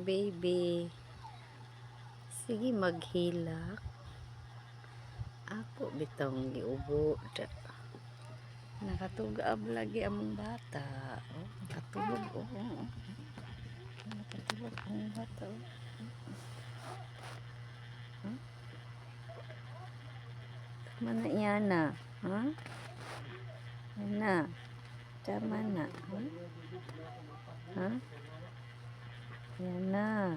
among baby. Sige maghilak. Ako bitong giubo. Nakatugab lagi among bata. Oh, nakatulog. Oh. Nakatulog among bata. Oh. Huh? Tama na yan na. Huh? Yan na. Tama na. Huh? Huh? Yan na.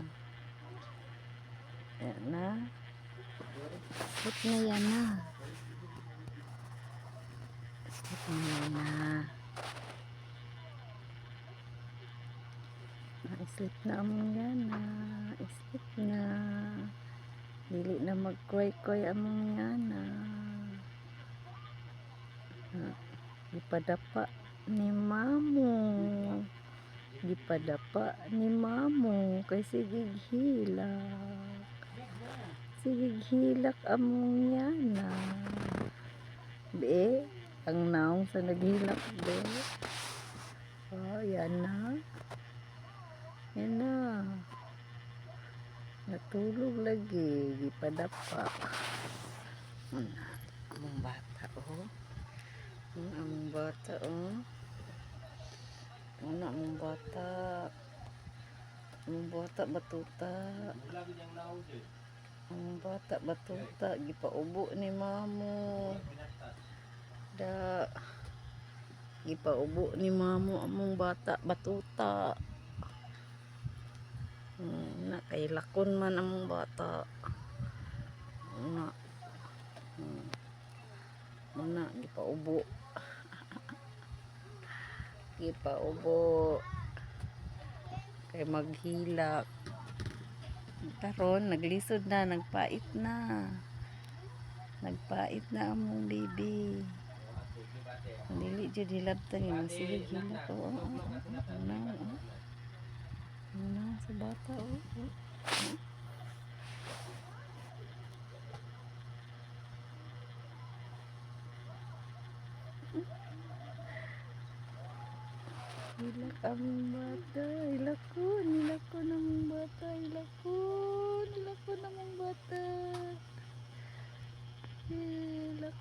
Yan na. Sleep na yan na. Sleep na yan na. Sleep na among yan na. Sleep na. Dili na mag-cry-cry among yan na. Gipadapa ni mamo. Gipadapa ni mamo. Kay sige hilak. Sige hilak among yan na. Be, ang naong sa naghilak be. Oh, yan na. Yan na. Natulog lagi. Gipadapa. Among bata, oh. Among bata, oh. Among bata. Among bata, batuta. Among bata, batuta. Gipaubo ni mamo. Gipaubo ni mamo among bata, batuta. Na kay lakon man among bata. Na gipaubo. Gipaubo kay maghilak. Karon naglisod na, nagpait na. Nagpait na among baby. Dili jud hilabtan ni sige hilak. Na sa bata, oh. Hilak among bata, hilakon among bata, hilakon among bata. Hilak